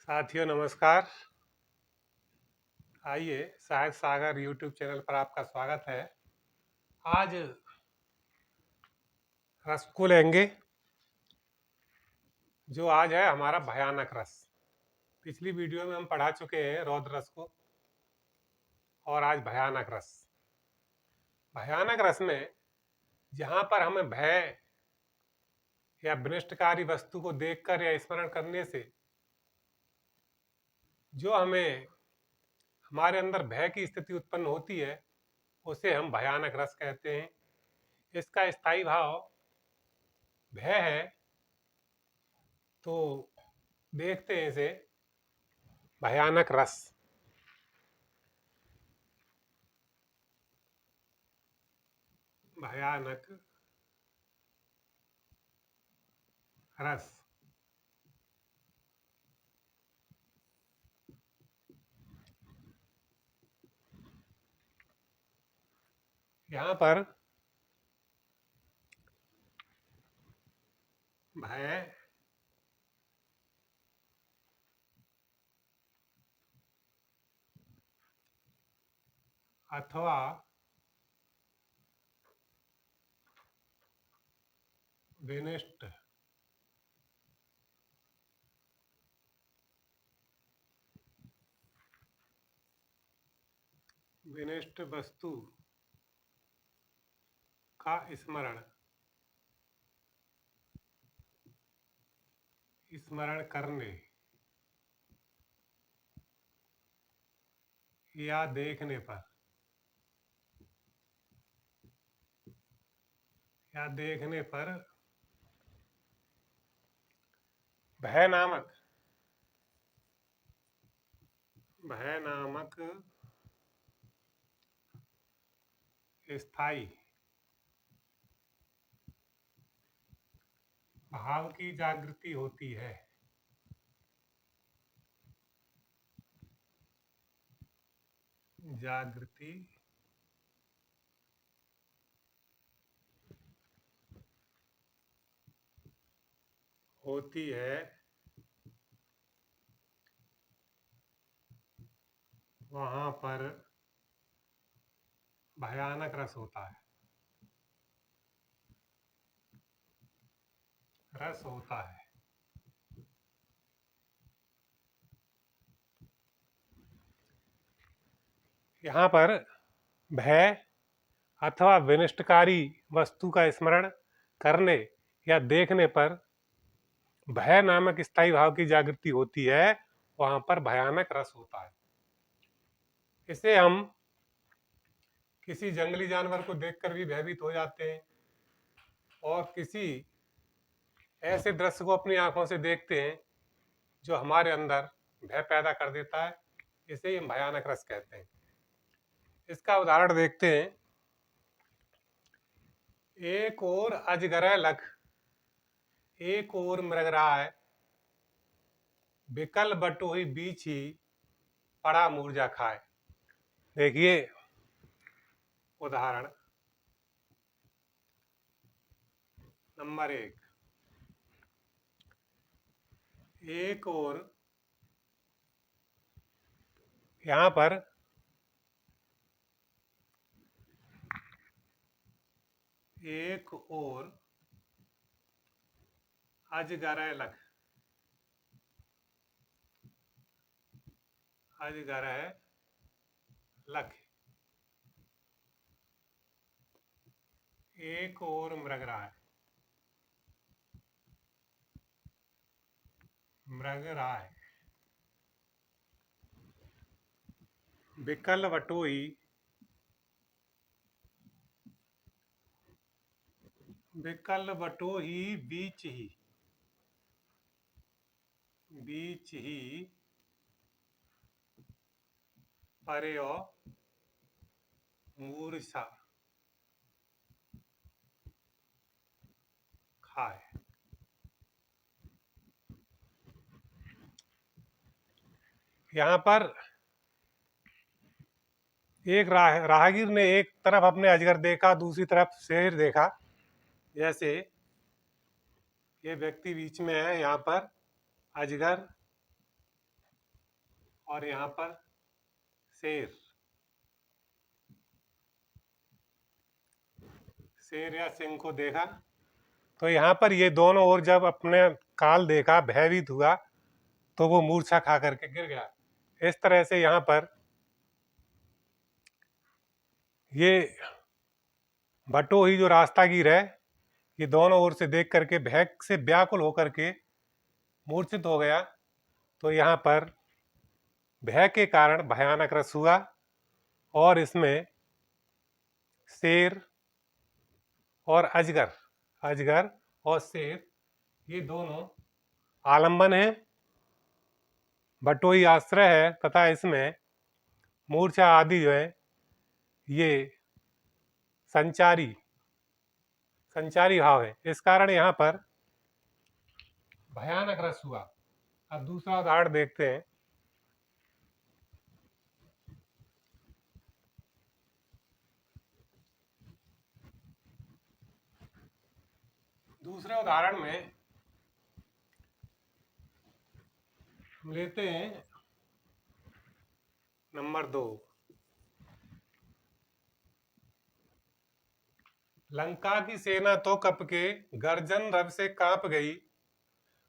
साथियों नमस्कार। आइए, साहित्य सागर यूट्यूब चैनल पर आपका स्वागत है। आज रस को लेंगे, जो आज है हमारा भयानक रस। पिछली वीडियो में हम पढ़ा चुके हैं रौद्र रस को, और आज भयानक रस। भयानक रस में जहां पर हमें भय या विनष्टकारी वस्तु को देखकर या स्मरण करने से जो हमें हमारे अंदर भय की स्थिति उत्पन्न होती है, उसे हम भयानक रस कहते हैं। इसका स्थायी भाव भय है, तो देखते हैं इसे। भयानक रस। भयानक रस। यहाँ पर भय अथवा विनिष्ट विनिष्ट वस्तु का स्मरण करने या देखने पर भय नामक स्थायी भाव की जागृति होती है। जागृति होती है, वहां पर भयानक रस होता है। रस होता है। यहाँ पर भय अथवा विनिष्टकारी वस्तु का स्मरण करने या देखने पर भय नामक स्थायी भाव की जागृति होती है, वहां पर भयानक रस होता है। इसे हम किसी जंगली जानवर को देखकर भी भयभीत हो जाते हैं, और किसी ऐसे दृश्य को अपनी आंखों से देखते हैं जो हमारे अंदर भय पैदा कर देता है। इसे हम भयानक रस कहते हैं। इसका उदाहरण देखते हैं। एक और अजगर लख, एक और मृगराय, बिकल बटोही बीछी, पड़ा मूर्जा खाए। देखिए उदाहरण नंबर 1। एक और, यहाँ पर एक और अजगर लख, अजगर लख, एक और मृगराय, मृगराय, बिकल बटोही, बिकल बटोही बीच ही, बीच ही पर्यो मूर्छा खाए। यहाँ पर एक राहगीर ने एक तरफ अपने अजगर देखा, दूसरी तरफ शेर देखा। जैसे ये व्यक्ति बीच में है, यहाँ पर अजगर और यहाँ पर शेर, शेर या सिंह को देखा। तो यहाँ पर ये दोनों ओर जब अपने काल देखा, भयभीत हुआ, तो वो मूर्छा खा करके गिर गया। इस तरह से यहाँ पर ये भट्टोही जो रास्तागीर है, ये दोनों ओर से देख करके भय से व्याकुल होकर के मूर्छित हो गया। तो यहाँ पर भय के कारण भयानक रस हुआ और इसमें शेर और अजगर, अजगर और शेर ये दोनों आलंबन है, भट्टोही आश्रय है, तथा इसमें मूर्छा आदि जो है ये संचारी भाव है। इस कारण यहाँ पर भयानक रस हुआ। अब दूसरा उदाहरण देखते हैं। दूसरे उदाहरण में हम लेते हैं नंबर 2। लंका की सेना तो कप के गर्जन रव से कांप गई,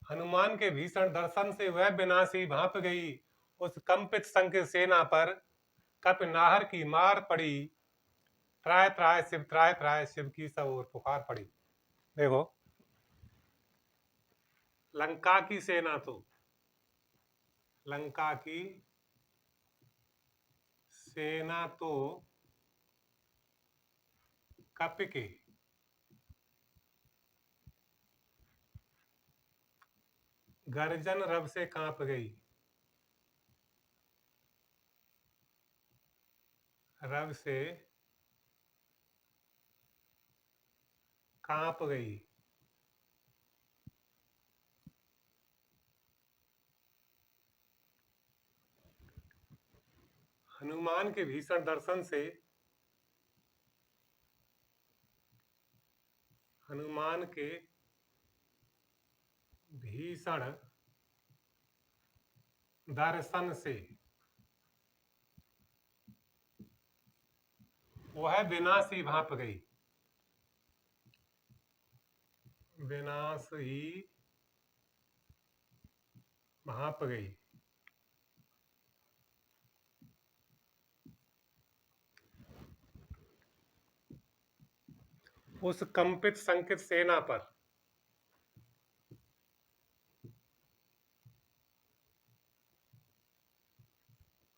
हनुमान के भीषण दर्शन से वह विनाशी भांप गई। उस कंपित संग सेना पर कप नाहर की मार पड़ी, त्राय त्राय शिव की सब ओर पुकार पड़ी। देखो, लंका की सेना तो, लंका की सेना तो कप के गर्जन रव से कांप गई, रव से कांप गई। हनुमान के भीषण दर्शन से, हनुमान के भीषण दर्शन से वह विनाशी भांप गई, विनाश ही भांप गई। उस कंपित संकित सेना पर,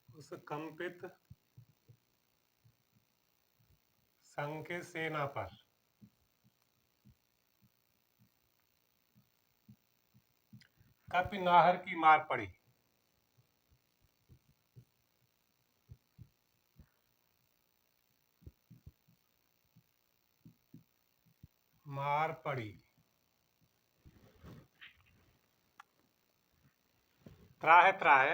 उस कंपित संकित सेना पर कपि नाहर की मार पड़ी, मार पड़ी। त्राह त्राह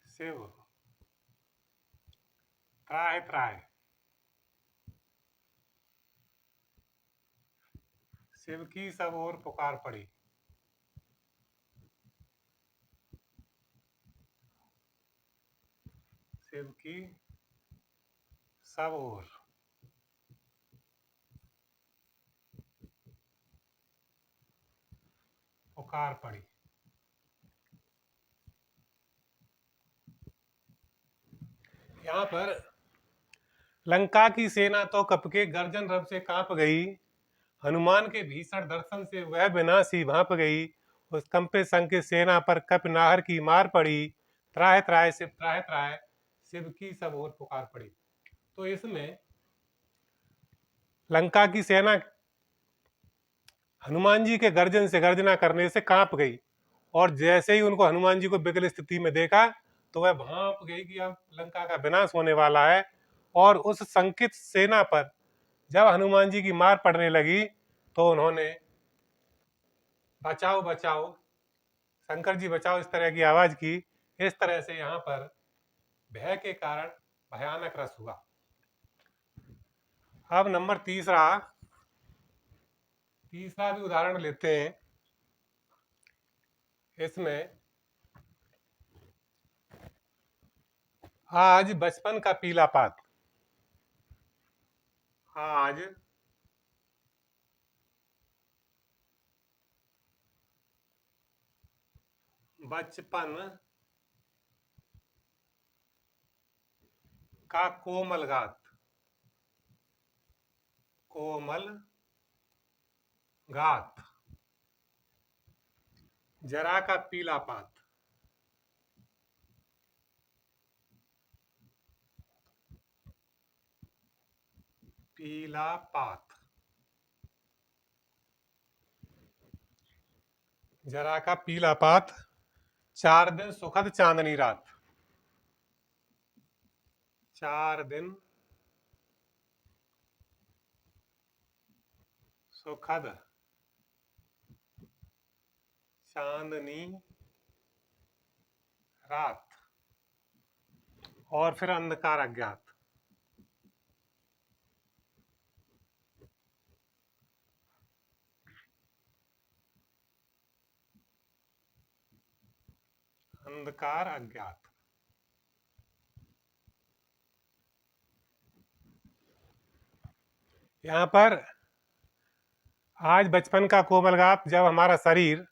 शिव, त्राह त्राह शिव की सब ओर पुकार पड़ी। शिव की सब ओर पुकार पड़ी। यहाँ पर लंका की सेना तो कपके गर्जन रव से कांप गई, हनुमान के भीषण दर्शन से वह विनाशी भांप गई। उस कंपे संकित सेना पर कप नाहर की मार पड़ी, त्राह त्राह शिव की सब ओर पुकार पड़ी। तो इसमें लंका की सेना हनुमान जी के गर्जन से, गर्जना करने से कांप गई, और जैसे ही उनको हनुमान जी को विकल स्थिति में देखा तो वह भांप गई कि अब लंका का विनाश होने वाला है। और उस संकित सेना पर जब हनुमान जी की मार पड़ने लगी तो उन्होंने बचाओ बचाओ, शंकर जी बचाओ, इस तरह की आवाज की। इस तरह से यहाँ पर भय के कारण भयानक रस हुआ। अब नंबर तीसरा भी उदाहरण लेते हैं। इसमें आज बचपन का पीला पात, आज बचपन का कोमल गात, कोमल गात, जरा का पीला पात, पीला पात, जरा का पीला पात, 4 दिन सुखद चांदनी रात, 4 दिन सुखद चांदनी रात, और फिर अंधकार अज्ञात, अंधकार अज्ञात। यहां पर आज बचपन का कोमल गात, जब हमारा शरीर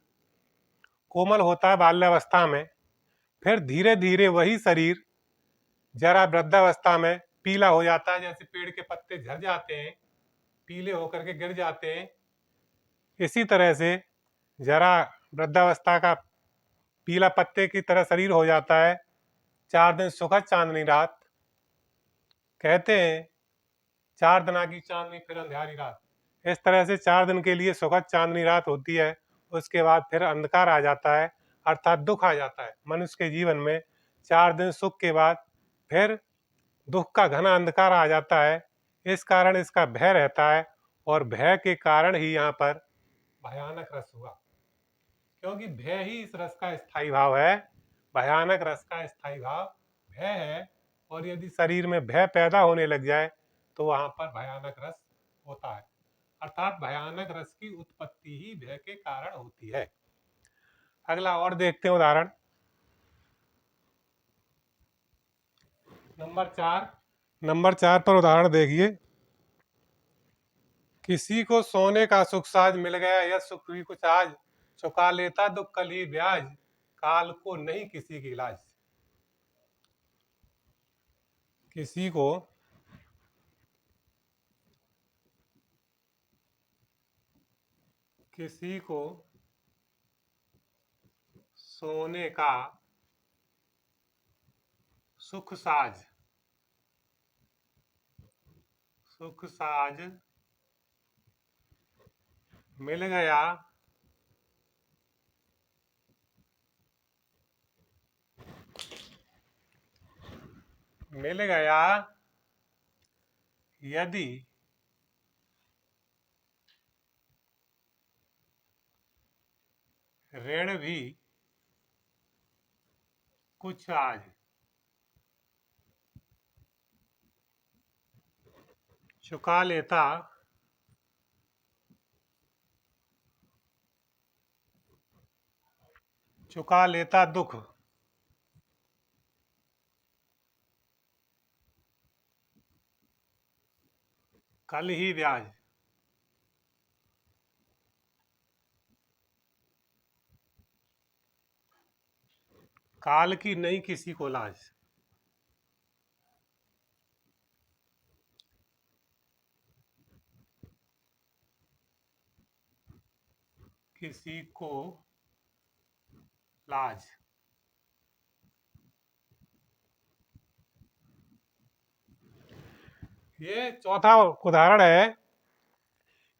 कोमल होता है बाल्यावस्था में, फिर धीरे धीरे वही शरीर जरा वृद्धावस्था में पीला हो जाता है, जैसे पेड़ के पत्ते झड़ जाते हैं, पीले होकर के गिर जाते हैं। इसी तरह से जरा वृद्धावस्था का पीला पत्ते की तरह शरीर हो जाता है। 4 दिन सुखद चांदनी रात, कहते हैं 4 दिना की चांदनी फिर अंधियारी रात। इस तरह से 4 दिन के लिए सुखद चांदनी रात होती है, उसके बाद फिर अंधकार आ जाता है, अर्थात दुख आ जाता है मनुष्य के जीवन में। 4 दिन सुख के बाद फिर दुख का घना अंधकार आ जाता है। इस कारण इसका भय रहता है, और भय के कारण ही यहाँ पर भयानक रस हुआ, क्योंकि भय ही इस रस का स्थायी भाव है। भयानक रस का स्थायी भाव भय है, और यदि शरीर में भय पैदा होने लग जाए तो वहां पर भयानक रस होता है, अर्थात भयानक रस की उत्पत्ति ही भय के कारण होती है। अगला और देखते हैं उदाहरण, नंबर 4 पर उदाहरण देखिए। किसी को सोने का सुख साज मिल गया, यह सुख भी कुछ आज, चुका लेता दुख कल ही ब्याज, काल को नहीं किसी की इलाज। किसी को किसी को सोने का सुख साज मिल गया, यदि ऋण भी कुछ आज, चुका लेता दुख कल ही ब्याज, काल की नहीं किसी को लाज। किसी को लाज, ये चौथा उदाहरण है।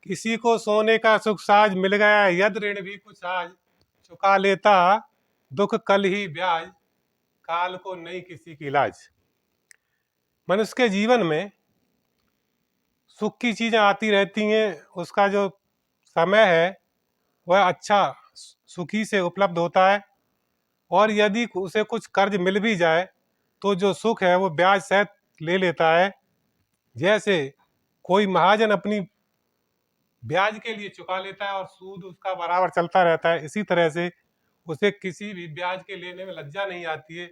किसी को सोने का सुख साज मिल गया, यद ऋण भी कुछ आज, चुका लेता दुख कल ही ब्याज, काल को नहीं किसी की लाज। मनुष्य के जीवन में सुख की चीजें आती रहती हैं, उसका जो समय है वह अच्छा सुखी से उपलब्ध होता है, और यदि उसे कुछ कर्ज मिल भी जाए तो जो सुख है वो ब्याज सहित ले लेता है। जैसे कोई महाजन अपनी ब्याज के लिए चुका लेता है और सूद उसका बराबर चलता रहता है, इसी तरह से उसे किसी भी ब्याज के लेने में लज्जा नहीं आती है,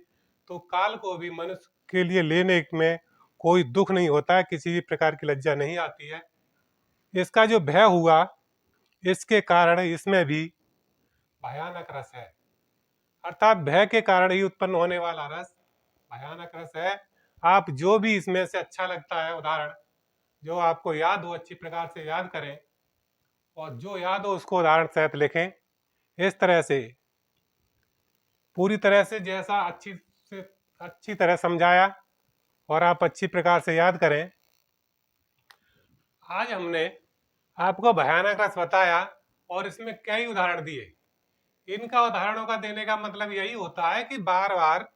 तो काल को भी मनुष्य के लिए लेने में कोई दुख नहीं होता है, किसी भी प्रकार की लज्जा नहीं आती है। इसका जो भय हुआ, इसके कारण इसमें भी भयानक रस है, अर्थात भय के कारण ही उत्पन्न होने वाला रस भयानक रस है। आप जो भी इसमें से अच्छा लगता है उदाहरण, जो आपको याद हो अच्छी प्रकार से याद करें, और जो याद हो उसको उदाहरण सहित लिखें। इस तरह से पूरी तरह से जैसा अच्छी तरह समझाया और आप अच्छी प्रकार से याद करें। आज हमने आपको भयानक रस बताया और इसमें कई उदाहरण दिए। इनका उदाहरणों का देने का मतलब यही होता है कि बार बार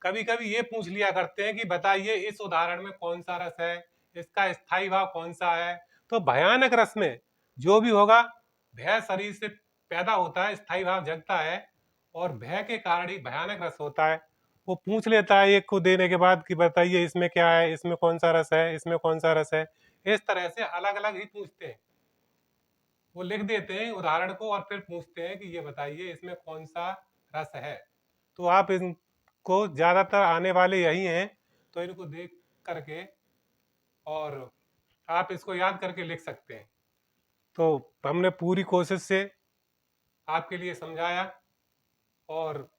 कभी कभी ये पूछ लिया करते हैं कि बताइए इस उदाहरण में कौन सा रस है, इसका स्थायी भाव कौन सा है। तो भयानक रस में जो भी होगा, भय शरीर से पैदा होता है, स्थायी भाव जगता है, और भय के कारण ही भयानक रस होता है। वो पूछ लेता है एक को देने के बाद कि बताइए इसमें क्या है, इसमें कौन सा रस है, इसमें कौन सा रस है। इस तरह से अलग अलग ही पूछते हैं, वो लिख देते हैं उदाहरण को और फिर पूछते हैं कि ये बताइए इसमें कौन सा रस है। तो आप इनको ज्यादातर आने वाले यही हैं, तो इनको देख करके और आप इसको याद करके लिख सकते हैं। तो हमने पूरी कोशिश से आपके लिए समझाया, और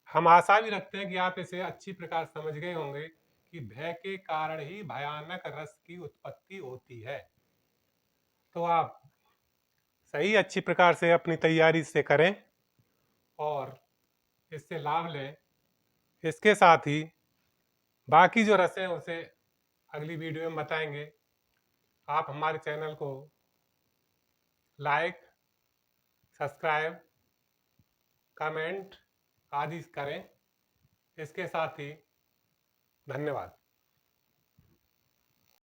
हम आशा भी रखते हैं कि आप इसे अच्छी प्रकार समझ गए होंगे कि भय के कारण ही भयानक रस की उत्पत्ति होती है। तो आप सही अच्छी प्रकार से अपनी तैयारी से करें और इससे लाभ लें। इसके साथ ही बाकी जो रस हैं उसे अगली वीडियो में बताएंगे। आप हमारे चैनल को लाइक, सब्सक्राइब, कमेंट आदि करें। इसके साथ ही धन्यवाद।